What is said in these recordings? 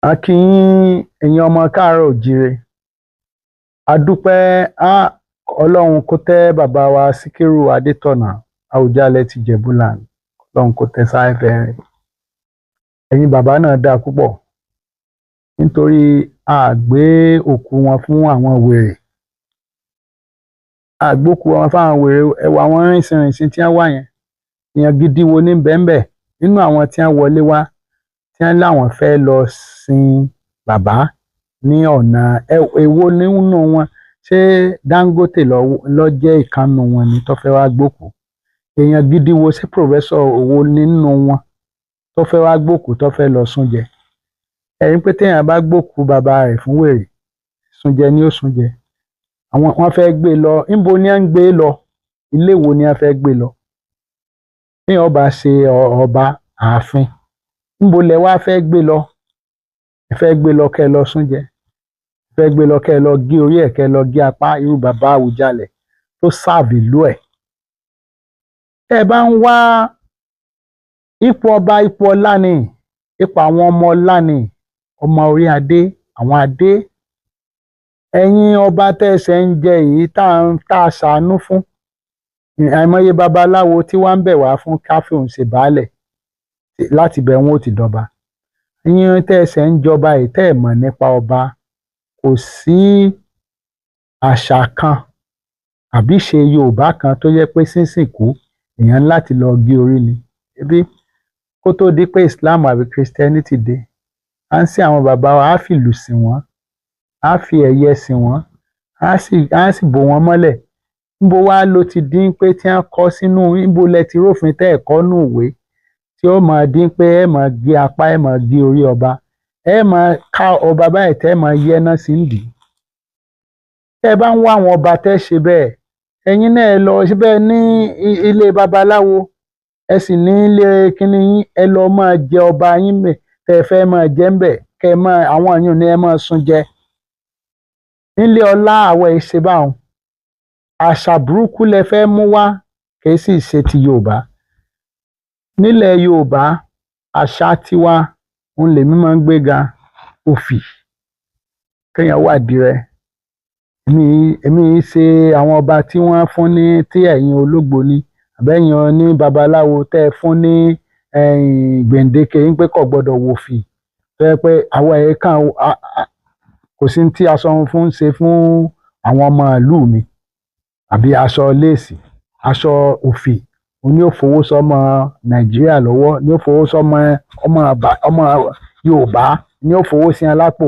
A kí yín ẹ̀yin ọmọ káàárọ̀ oòjíire. A dúpẹ́ Ọlọ́run kó tẹ́ bàbá wa Síkírù Adétọ̀nà Àwùjalẹ̀ ti Jẹ̀bú-land. Ọlọ́run kó tẹ́ sáfẹ́fẹ́ rẹ̀. Ẹ̀yin bàbá náà dáa púpọ̀ nítorí a gbé òkú wọn fún àwọn wèrè. A gbókú wọn fáwọn wèrè. Ẹ wo àwọn rìnsìnrìnsìn tí wọ́n wà yẹn. Èèyàn gidi wo ní bẹ́ẹ̀ nínú àwọn tí wọ́n wọlé wá tí wọ́n láwọn fẹ́ lọ sin bàbá ní ọ̀nà èwo nínú wọn. Ṣé Dangote ló jẹ́ ìkànnù wọn ni tó fẹ́ wá gbókú? Èèyàn gidi wo, ṣé pòfẹ́sọ̀ owó nínú wọn tó fẹ́ wá gbókú tó fẹ́ lọ súnjẹ? Ẹ̀yin pé téèyàn bá gbókú bàbá rẹ̀ fún wèrè, súnjẹ ni ó súnjẹ. Wọ́n fẹ́ gbé lọ, níbo ni wọ́n ń gbé lọ? Ilé wo ni wọ́n fẹ́ gbé lọ? Téèyàn bá ṣe ọba ààfin, níbo lẹ wá fẹ́ gbé lọ? Ẹ fẹ́ gbé lọ kẹ́ ẹ lọ súnjẹ? Ẹ fẹ́ gbé lọ kẹ́ ẹ lọ gé orí ẹ̀, kẹ́ ẹ lọ gé apá, irú bàbá Àwùjalẹ̀ tó sáàbì ìlú ẹ̀. Tẹ́ ẹ bá ń wá ipò ọba, ipò ọlá ni, ipò àwọn ọmọ ọlá ni, ọmọ orí adé, àwọn adé. Ẹ̀yin ọba tẹ́sẹ̀ ń jẹ yìí tá a ṣàánú fún, àìmọye babaláwo tí wọ́n ń bẹ̀ wá fún káfíń ṣe baálẹ̀, láti bẹ̀ wọ́n ó ti dọba. Ẹ̀yin tẹ́sẹ̀ ń jọba yìí tẹ́ ẹ̀ mọ̀ nípa ọba, kò sí àṣà kan àbí ṣe Yorùbá kan tó yẹ pé sínsìnkú èèyàn láti lọ gé orí ni. Ebi kó tó di pé Islam àbí Christianity dé, à ń sìn àwọn bàbá wa, á fìlù sìn wọ́n, á fi ẹ̀yẹ sìn wọ́n, á sì bò wọ́n mọ́lẹ̀. Níbo wá ló ti dín pé tí wọ́n kọ́ sínú, níbo lẹ ti rófin tẹ́ ẹ̀ kọ́ nù ìwé tí ó máa dín pé ẹ máa gé apá, ẹ máa gé orí ọba, ẹ máa ká ọba báyìí tẹ́ ẹ máa yẹ́ná sí ń dì í. Tẹ́ ẹ bá ń wá àwọn ọba tẹ́ ṣe bẹ́ẹ̀, ẹ̀yin náà ẹ lọ síbẹ̀ ní ilé babaláwo, ẹ sì ní ilé kíní yín, ẹ lọ máa jẹ ọba yín bẹ̀, tẹ́ ẹ fẹ́ máa jẹ ń bẹ̀, kẹ́ ẹ máa, àwọn èèyàn ni ẹ máa sun jẹ. Nílé ọlá àwọn ìṣe báwọn, àṣà burúkú lẹ fẹ́ mú wá, kì í sì ṣe ti Yorùbá. Nílẹ̀ Yorùbá, àṣà tiwa òun lèmi máa ń gbéga, òfì, kéèyàn wà dirẹ. Èmi ṣe àwọn ọba tí wọ́n fún ní, tí ẹ̀yin ológbò ní àbẹ́yìn ní babaláwo tẹ́ ẹ fún ní gbèǹdéke yín pé kò gbọ́dọ̀ wòfì, tó yẹ pé àwọn ẹ̀yẹ kan kò sí tí aṣọ fún ṣe fún àwọn ọmọ ìlú mi àbí aṣọ léèsì, aṣọ òfì òun ni ó fowó sọmọ Nàìjíríà lọ́wọ́, ni ó fowó sọmọ ọmọ Yorùbá, ni ó fowó sí alápò.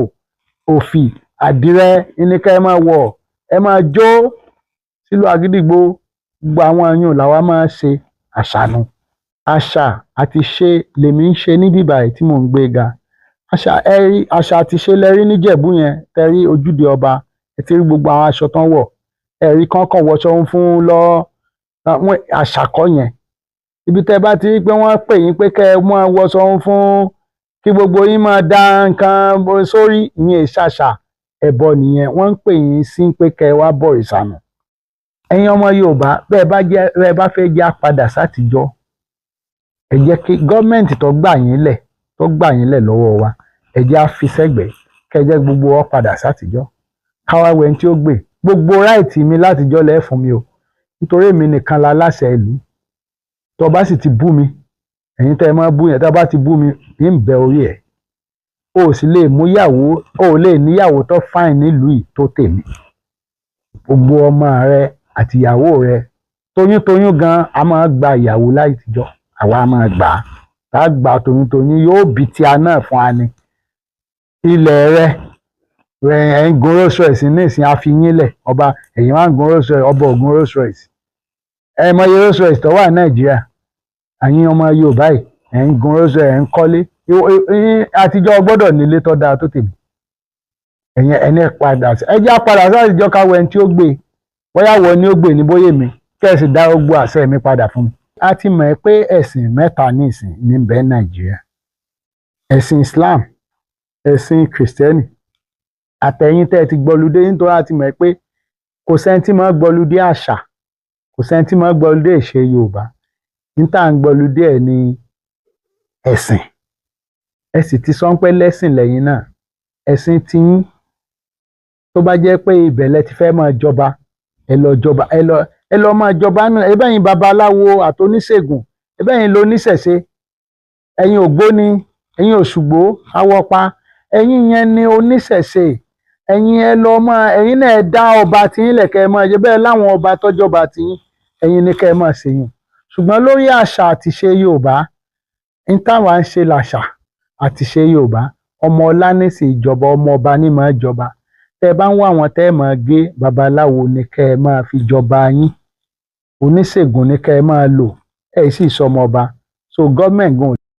Òfì àdìrẹ ní ká ẹ máa wọ̀, ẹ máa jó sílùú àgídìgbò. Gbogbo àwọn èèyàn làwa máa ṣe àṣà nu. Àṣà àti ṣe lèmi ń ṣe níbí báyìí tí mò ń gbé ga. Àṣà àti ṣe lẹ rí níjẹ̀bú yẹn, tẹ rí ojúde ọba, ẹ ti rí gbogbo àwọn aṣọ tán wọ̀, ẹ rí kánkán wọṣọ fún lọ àṣà kọ́ yẹn. Ibi tẹ́ bá ti rí pé wọ́n pè yín pé kẹ́ ẹ máa wọṣọ fún kí gbogbo yín máa da nǹkan sórí, ìyẹn ìṣàṣà, ẹbọ nìyẹn. Wọ́n ń pè yín sí pé kẹ́ ẹ wá bọ̀rìṣà nù. Ẹ̀yin ọmọ Yorùbá, bẹ́ẹ̀ bá fẹ́ jẹ́ àpadà sátijọ́, ẹ jẹ́ kí gọ́ọ̀mẹ̀ntì tó gbà yín lẹ̀ lọ́wọ́ wa, ẹ jẹ́ á fi sẹ́gbẹ̀ẹ́, kẹ́ ẹ jẹ́ gbogbo wa padà sátijọ́. Káwá wẹni tí ó gbé gbogbo ráìtì mi látijọ́ lẹ́ fún mi o, nítorí èmi nìkan la láṣẹ ìlú. Tó bá sì ti bú mi, ẹ̀yin tẹ́ ẹ máa bú yẹn, tó bá ti bú mi, ń bẹ orí ẹ̀. O sì lè mú ìyàwó, o ò lè níyàwó tó fáìn nílùú yìí tó tèmi. Gbogbo ọmọ rẹ àti ìyàwó rẹ, toyúntoyún gan a máa gba ìyàwó látijọ́, àwa máa gbà á. Tá a gba toyúntoyún, yóò bí tí a náà fún wa ni. Ilẹ̀ rẹ ẹ̀ ń gun Rolls Royce nísìnyí, a fi yín lẹ̀, ọba ẹ̀yin wá ń gun Rolls Royce, ọba ògùn Rolls Royce. Ẹ mọye Rolls Royce tó wà Nàìjíríà, ẹ̀yin ọmọ Yorùbá yìí ẹ̀ ń gun Rolls Royce, ẹ̀ ń kọ́lé. Àtijọ́ gbọ́dọ̀ nílé tó dáa tó tèmi. Ẹ̀yin ẹni padà sí, ẹ jẹ́ àpadà sátijọ́ ká wẹni tí ó gbé, bóyá wọ ni ó gbé ní bóyá mi, kẹ́ ẹ sì dá gbogbo àṣẹ mi padà fún mi. A ti mọ̀ pé ẹ̀sìn mẹ́ta ní ìsìn ní bẹ̀ Nàìjíríà: ẹ̀sìn Islam, ẹ̀sìn Kìrìsìtẹ́nì, àtẹ̀yìn tẹ́ ẹ ti gbọ́ludé. Nítorí a ti mọ̀ pé kò sẹ́ni tí máa gbọ́ludé àṣà, kò sẹ́ni tí máa gbọ́ludé ìṣe Yorùbá. Ní tá à ń gbọ́ludé ẹ̀ ní ẹ̀sìn. ẹ sì ti sọ pé lẹ́sìn lẹ́yìn náà, ẹ̀sìn tiyín tó bá jẹ́ pé ibẹ̀ lẹ ti fẹ́ máa jọba, ẹ lọ jọba, ẹ lọ máa jọba náà. Ẹ bẹ́yìn babaláwo àtoníṣègùn, ẹ bẹ́yìn lóníṣẹ̀ṣe, ẹ̀yin ògbóni, ẹ̀yin òṣùgbó, awọpa, ẹ̀yin yẹn ni oníṣẹ̀ṣe. Ẹ̀yin ẹ lọ máa, ẹ̀yin náà ẹ dá ọba tiyín lẹ̀ kẹ́ ẹ máa jẹ bẹ́ẹ̀ láwọn ọba tọ́jọba tiyín, ẹ̀yin ni kẹ́ ẹ máa ṣèyìn. Ṣùgbọ́n lórí àṣà àti ṣe Yorùbá, n táwa ń ṣe làṣà àti ṣe Yorùbá. Ọmọ ọlá ní sì jọba, ọmọ ọba ní máa jọba. Tẹ́ ẹ bá ń wá àwọn tẹ́ ẹ máa gé, babaláwo ni kẹ́ ẹ máa fi jọba yín, oníṣègùn ni kẹ́ ẹ máa lò, ẹ sì sọmọ ọba. So gọ́ọ̀mẹ̀ntì gan